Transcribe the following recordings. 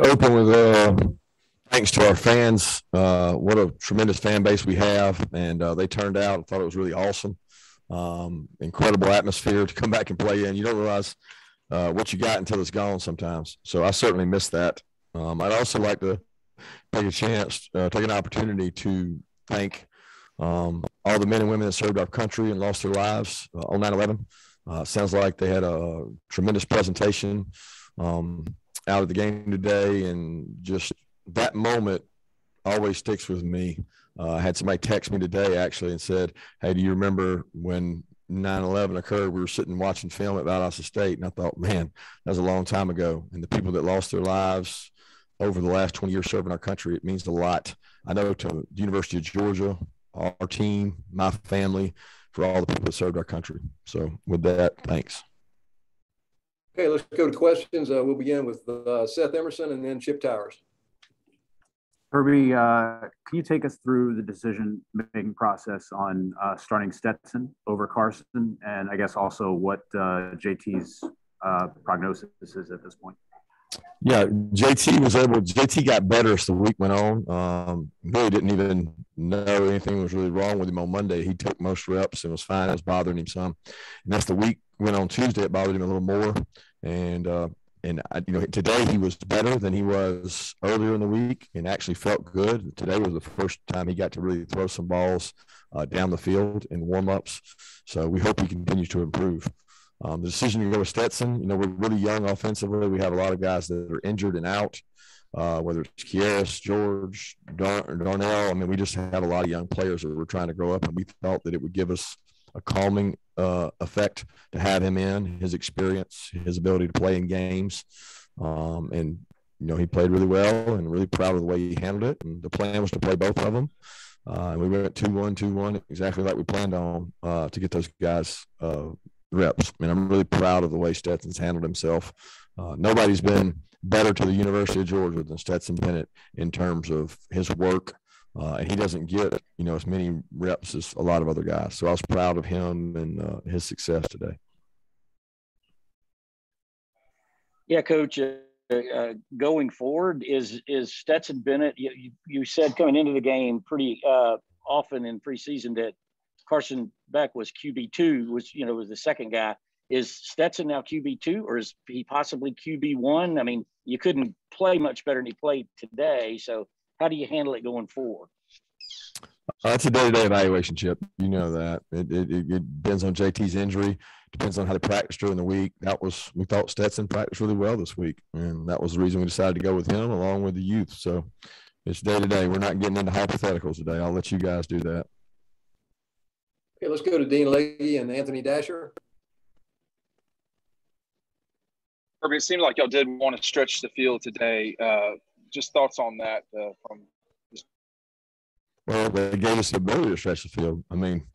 Open with thanks to our fans. What a tremendous fan base we have, and they turned out. I thought it was really awesome. Incredible atmosphere to come back and play in. You don't realize what you got until it's gone sometimes. So I certainly missed that. I'd also like to take an opportunity to thank all the men and women that served our country and lost their lives on 9/11. Sounds like they had a tremendous presentation out of the game today, and just that moment always sticks with me. I had somebody text me today actually and said, "Hey, do you remember when 9/11 occurred? We were sitting watching film at Valdosta State," and I thought, man, that was a long time ago. And the people that lost their lives over the last 20 years serving our country, it means a lot. I know to the University of Georgia, our team, my family, for all the people that served our country. So with that, thanks. Okay, let's go to questions. We'll begin with Seth Emerson and then Chip Towers. Kirby, can you take us through the decision-making process on starting Stetson over Carson, and I guess also what JT's prognosis is at this point? Yeah, JT got better as the week went on. Really didn't even know anything was really wrong with him on Monday. He took most reps and was fine. It was bothering him some. And as the week went on Tuesday, it bothered him a little more. And today he was better than he was earlier in the week and actually felt good. Today was the first time he got to really throw some balls down the field in warm-ups. So we hope he continues to improve. The decision to go with Stetson, we're really young offensively. We have a lot of guys that are injured and out, whether it's Kieras, George, Darnell. I mean, we just have a lot of young players that we're trying to grow up, and we felt that it would give us a calming effect to have him in, his experience, his ability to play in games. He played really well, and really proud of the way he handled it. And the plan was to play both of them. And we went 2-1, exactly like we planned on to get those guys reps. I mean, I'm really proud of the way Stetson's handled himself. Nobody's been better to the University of Georgia than Stetson Bennett in terms of his work. And he doesn't get, as many reps as a lot of other guys. So I was proud of him and his success today. Yeah, Coach, going forward, is Stetson Bennett, you said coming into the game pretty often in preseason that Carson Beck was QB2, was the second guy. Is Stetson now QB2, or is he possibly QB1? I mean, you couldn't play much better than he played today. So how do you handle it going forward? It's a day-to-day evaluation, Chip. You know that. It depends on JT's injury. Depends on how they practice during the week. We thought Stetson practiced really well this week, and that was the reason we decided to go with him along with the youth. So it's day-to-day. We're not getting into hypotheticals today. I'll let you guys do that. Okay, let's go to Dean Legge and Anthony Dasher. Kirby, it seemed like y'all did want to stretch the field today. Just thoughts on that from this. Well, they gave us the ability to stretch the field. I mean,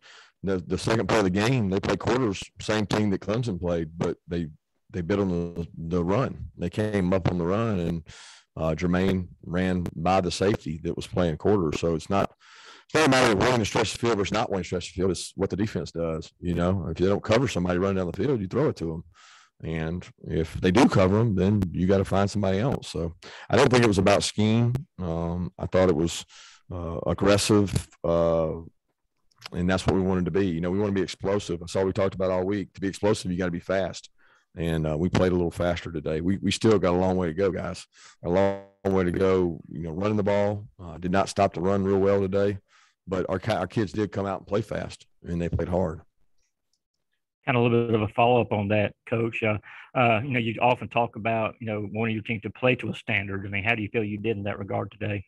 the second part of the game, they played quarters, same thing that Clemson played, but they bit on the run. They came up on the run, and Jermaine ran by the safety that was playing quarters. So it's not a matter of wanting to stretch the field versus not wanting to stretch the field. It's what the defense does. If they don't cover somebody running down the field, you throw it to them. And if they do cover them, then you got to find somebody else. So I don't think it was about scheme. I thought it was aggressive, and that's what we wanted to be. We want to be explosive. That's all we talked about all week. To be explosive, you got to be fast. And we played a little faster today. We still got a long way to go, guys. A long way to go, running the ball. Did not stop the run real well today. But our kids did come out and play fast, and they played hard. Kind of a little bit of a follow-up on that, Coach. You often talk about, wanting your team to play to a standard. I mean, how do you feel you did in that regard today?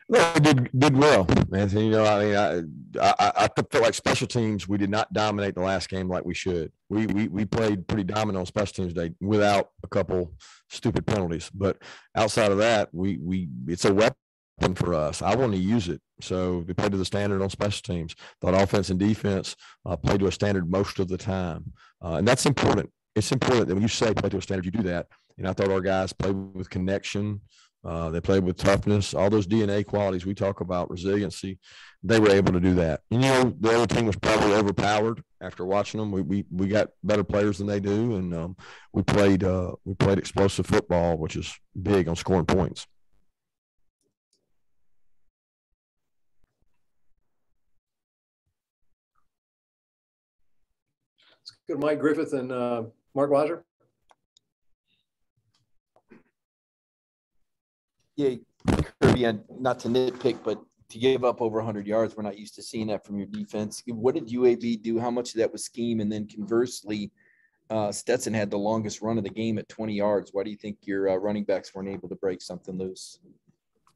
No, we did well, Anthony. I felt like special teams, we did not dominate the last game like we should. We played pretty dominant on special teams today without a couple stupid penalties. But outside of that, it's a weapon for us. I want to use it. So we played to the standard on special teams. Thought offense and defense played to a standard most of the time. And that's important. It's important that when you say play to a standard, you do that. And I thought our guys played with connection, They played with toughness, all those DNA qualities we talk about, resiliency. They were able to do that. And, the other team was probably overpowered after watching them. We got better players than they do, and we played explosive football, which is big on scoring points. Let's go to Mike Griffith and Mark Weiser. Yeah, Kirby, and not to nitpick, but to give up over 100 yards, we're not used to seeing that from your defense. What did UAB do? How much of that was scheme? And then conversely, Stetson had the longest run of the game at 20 yards. Why do you think your running backs weren't able to break something loose?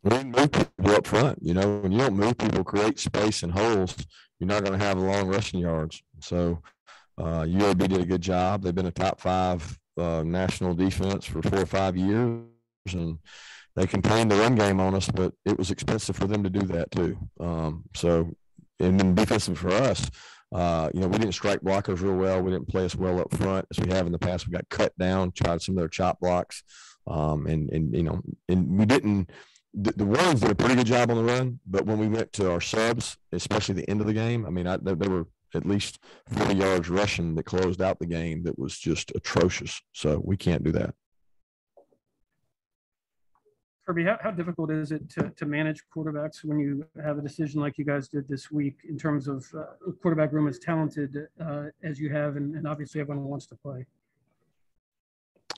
We didn't move people up front. When you don't move people, create space and holes, you're not going to have long rushing yards. So UAB did a good job. They've been a top 5 national defense for 4 or 5 years, and they contained the run game on us, but it was expensive for them to do that too. And then defensive for us, we didn't strike blockers real well. We didn't play as well up front as we have in the past. We got cut down, tried some of their chop blocks, and we didn't. The ones did a pretty good job on the run, but when we went to our subs, especially the end of the game, there were at least 40 yards rushing that closed out the game that was just atrocious. So we can't do that. Kirby, how difficult is it to manage quarterbacks when you have a decision like you guys did this week in terms of quarterback room as talented as you have, and obviously everyone wants to play?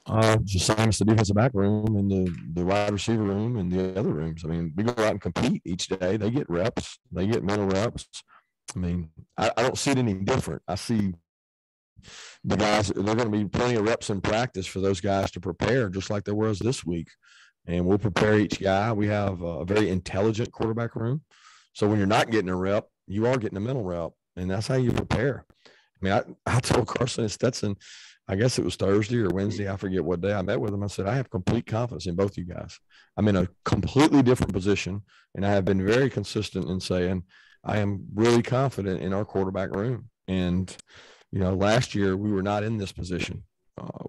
It's the same as the defensive back room and the wide receiver room and the other rooms. We go out and compete each day. They get reps. They get mental reps. I don't see it any different. I see the guys, they're going to be plenty of reps in practice for those guys to prepare, just like there was this week. And we'll prepare each guy. We have a very intelligent quarterback room. So when you're not getting a rep, you are getting a mental rep, and that's how you prepare. I told Carson and Stetson, I guess it was Thursday or Wednesday, I forget what day I met with them. I said, I have complete confidence in both you guys. I'm in a completely different position, and I have been very consistent in saying I am really confident in our quarterback room. And, last year we were not in this position.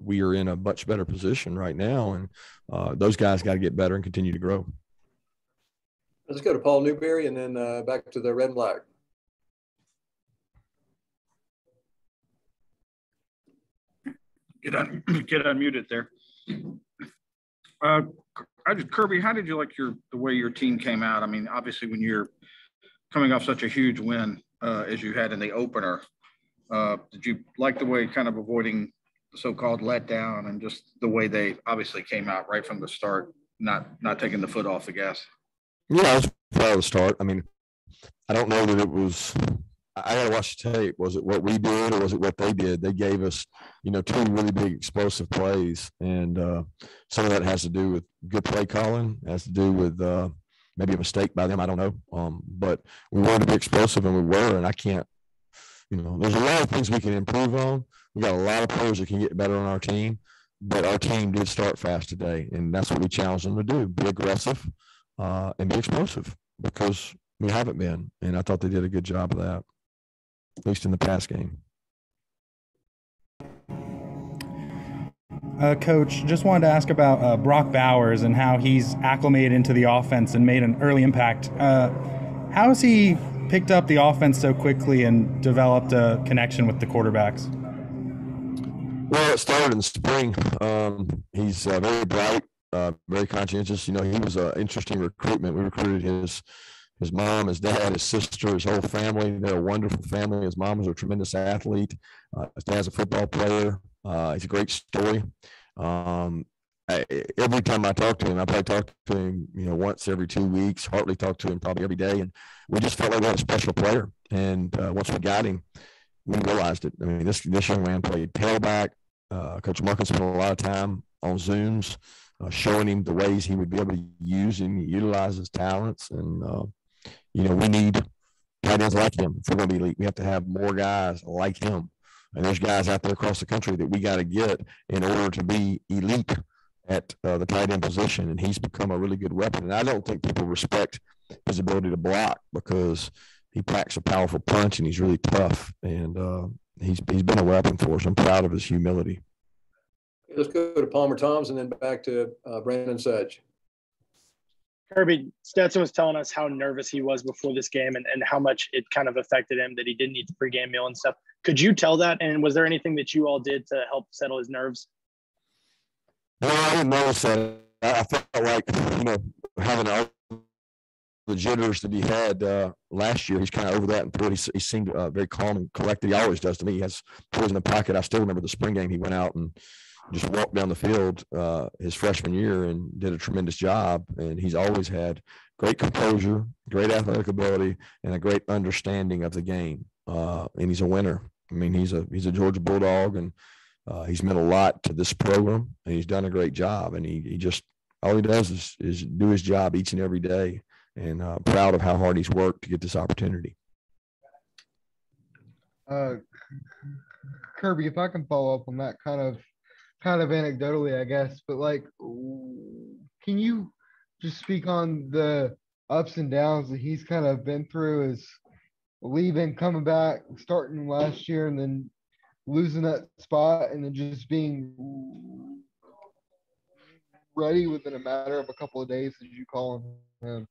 We are in a much better position right now, and those guys got to get better and continue to grow. Let's go to Paul Newberry and then back to the red and black. Get unmuted there. Kirby, how did you like the way your team came out? Obviously, when you're coming off such a huge win as you had in the opener, did you like the way kind of avoiding the so-called letdown and just the way they obviously came out right from the start, not taking the foot off the gas? Yeah, I was proud of the start. I don't know that it was – I got to watch the tape. Was it what we did or was it what they did? They gave us, 2 really big explosive plays, and some of that has to do with good play calling, has to do with maybe a mistake by them. I don't know. But we wanted to be explosive, and we were, and I can't – there's a lot of things we can improve on. We got a lot of players that can get better on our team, but our team did start fast today, and that's what we challenged them to do, be aggressive and be explosive, because we haven't been, and I thought they did a good job of that, at least in the pass game. Coach, just wanted to ask about Brock Bowers and how he's acclimated into the offense and made an early impact. How has he picked up the offense so quickly and developed a connection with the quarterbacks? Well, it started in the spring. He's very bright, very conscientious. He was an interesting recruitment. We recruited his mom, his dad, his sister, his whole family. They're a wonderful family. His mom was a tremendous athlete. His dad's a football player. He's a great story. Every time I talk to him, I probably talk to him, once every 2 weeks. Hartley talked to him probably every day, and we just felt like we had a special player. And once we got him, we realized it. This young man played tailback. Coach Markin spent a lot of time on Zooms, showing him the ways he would be able to use and utilize his talents. And we need tight ends like him. If we're going to be elite, we have to have more guys like him. And there's guys out there across the country that we got to get in order to be elite at the tight end position. And he's become a really good weapon. And I don't think people respect his ability to block, because he packs a powerful punch and he's really tough. And he's been a weapon for us. I'm proud of his humility. Let's go to Palmer Toms and then back to Brandon Sedge. Kirby, Stetson was telling us how nervous he was before this game and how much it kind of affected him that he didn't eat the pregame meal and stuff. Could you tell that? And was there anything that you all did to help settle his nerves? No, I didn't notice that. I felt like, having all the jitters that he had last year, he's kind of over that and he seemed very calm and collected. He always does to me. He has poise in the pocket. I still remember the spring game. He went out and just walked down the field his freshman year and did a tremendous job. And he's always had great composure, great athletic ability, and a great understanding of the game. And he's a winner. I mean, he's a Georgia Bulldog, and he's meant a lot to this program, and he's done a great job. And he just, all he does is do his job each and every day, and proud of how hard he's worked to get this opportunity. Kirby, if I can follow up on that kind of anecdotally, I guess, but like, can you just speak on the ups and downs that he's kind of been through as leaving, coming back, starting last year, and then losing that spot, and then just being ready within a matter of a couple of days, as you call him?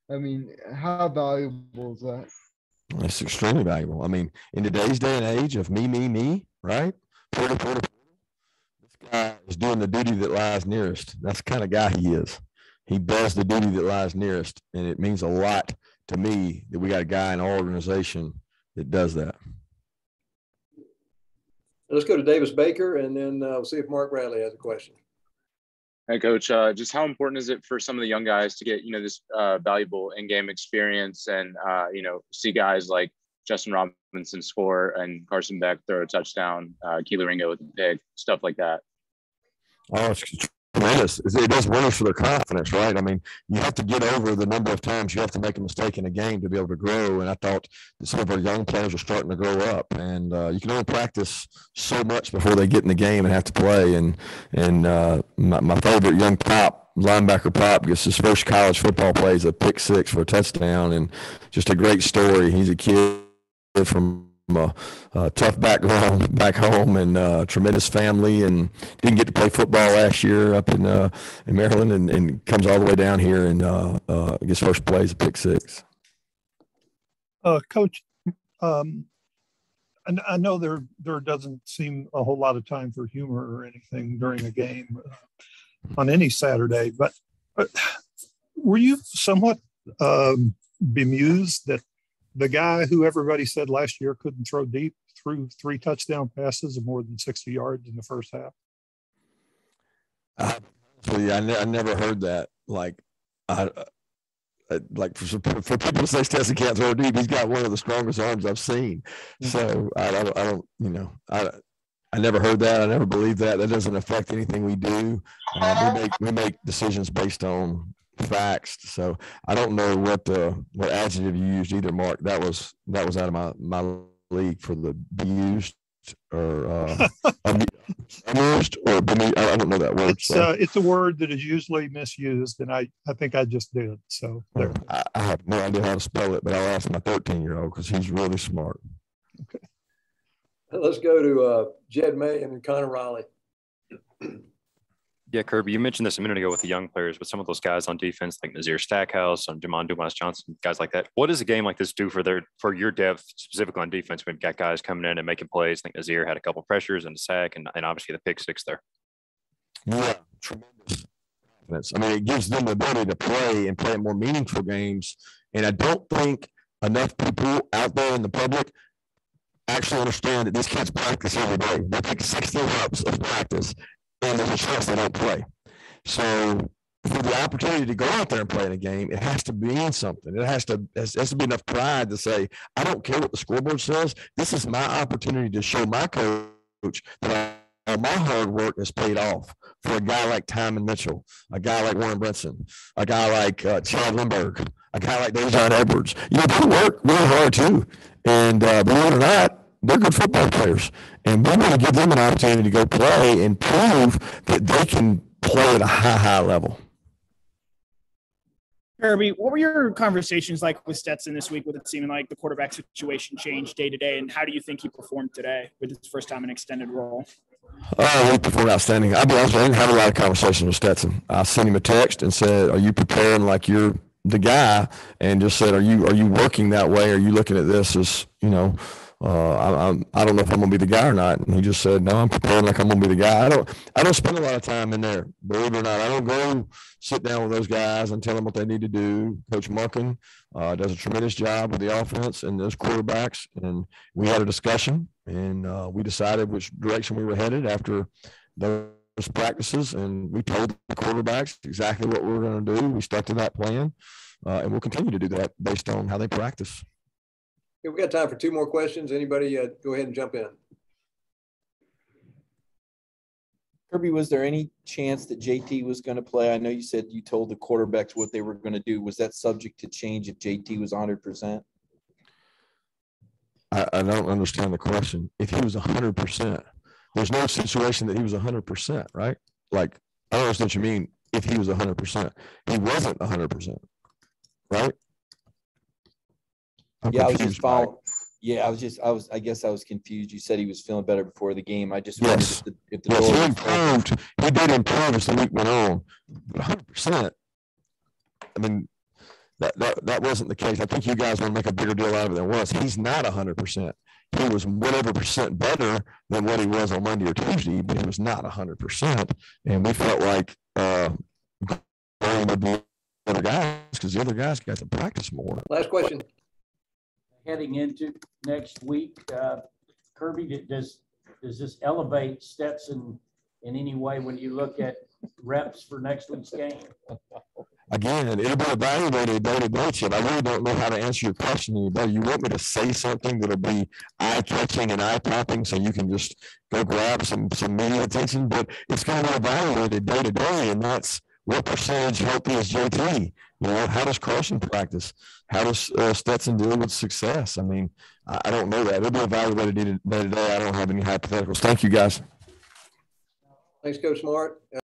I mean, how valuable is that? It's extremely valuable. I mean, in today's day and age of me, right? This guy is doing the duty that lies nearest. That's the kind of guy he is. He does the duty that lies nearest, and it means a lot to me that we got a guy in our organization that does that. Let's go to Davis Baker, and then we'll see if Mark Bradley has a question. Hey, Coach, just how important is it for some of the young guys to get, this valuable in-game experience and, see guys like Justin Robinson score and Carson Beck throw a touchdown, Keely Ringo with a pick, stuff like that? Oh, it's tremendous. It does wonders for their confidence, right? I mean, you have to get over the number of times you have to make a mistake in a game to be able to grow. And I thought that some of our young players are starting to grow up. And you can only practice so much before they get in the game and have to play. And my favorite young linebacker Pop gets his first college football plays a pick six for a touchdown, and just a great story. He's a kid from a tough background back home, and tremendous family, and didn't get to play football last year up in Maryland, and comes all the way down here and gets first plays a pick six. Coach, I know there doesn't seem a whole lot of time for humor or anything during a game on any Saturday, but were you somewhat bemused that the guy who everybody said last year couldn't throw deep threw 3 touchdown passes of more than 60 yards in the first half? I never heard that. Like for people to say Stetson can't throw deep, he's got one of the strongest arms I've seen. So I never heard that. I never believed that. That doesn't affect anything we do. We make decisions based on facts. So I don't know what adjective you used either, Mark. That was out of my league for the bemused or amused or bemused. I don't know that word. It's a word that is usually misused, and I think I just did. So there. I have no idea how to spell it, but I'll ask my 13-year-old because he's really smart. Okay. Let's go to Jed May and Connor Raleigh. Yeah, Kirby, you mentioned this a minute ago with the young players, but some of those guys on defense, like Nazir Stackhouse and Jamon Dumas-Johnson, guys like that. What does a game like this do for your depth, specifically on defense, when you've got guys coming in and making plays? I think Nazir had a couple of pressures and a sack, and obviously the pick six there. Yeah, tremendous. I mean, it gives them the ability to play and play more meaningful games. And I don't think enough people out there in the public actually understand that these kids practice every day. They take 16 reps of practice, and there's a chance they don't play. So for the opportunity to go out there and play in a game, it has to mean something. It has to be enough pride to say, I don't care what the scoreboard says. This is my opportunity to show my coach that my hard work has paid off for a guy like Timon Mitchell, a guy like Warren Brinson, a guy like Chad Lindbergh, a guy like Dejon Edwards. They work really hard too. And believe it or not, they're good football players. And we want to give them an opportunity to go play and prove that they can play at a high level. Kirby, what were your conversations like with Stetson this week, with it seeming like the quarterback situation changed day to day, and how do you think he performed today with his first time in extended role? He performed outstanding. I'll be honest, I didn't have a lot of conversations with Stetson. I sent him a text and said, "Are you preparing like you're the guy?" And just said, "Are you working that way? Are you looking at this as I don't know if I'm gonna be the guy or not?" And he just said, "No, I'm preparing like I'm gonna be the guy." I don't spend a lot of time in there, believe it or not. I don't go sit down with those guys and tell them what they need to do. Coach Munkin does a tremendous job with the offense and those quarterbacks. And we had a discussion, and we decided which direction we were headed after those practices. And we told the quarterbacks exactly what we were going to do. We stuck to that plan, and we'll continue to do that based on how they practice. Okay, we got time for 2 more questions. Anybody go ahead and jump in. Kirby, was there any chance that JT was going to play? I know you said you told the quarterbacks what they were going to do. Was that subject to change if JT was 100%? I don't understand the question. If he was 100%, there's no situation that he was 100%, right? Like, I don't understand what you mean if he was 100%. He wasn't 100%, right? I was just following. Yeah, I guess I was confused. You said he was feeling better before the game. I just wondered if the he improved. He did improve as the week went on. But 100%. I mean, that wasn't the case. I think you guys want to make a bigger deal out of it than it was. He's not 100%. He was whatever percent better than what he was on Monday or Tuesday, but he was not 100%. And we felt like going with the other guys because the other guys got to practice more. Last question. Heading into next week, Kirby, does this elevate Stetson in any way when you look at reps for next week's game? Again, it'll be evaluated day to day, Chip. I really don't know how to answer your question any better. You want me to say something that'll be eye-catching and eye-popping so you can just go grab some media attention, but it's going to be evaluated day to day, and that's what percentage healthy is JT? How does Carson practice? How does Stetson deal with success? I mean, I don't know that. It'll be evaluated day to day. I don't have any hypotheticals. Thank you, guys. Thanks, Coach Smart.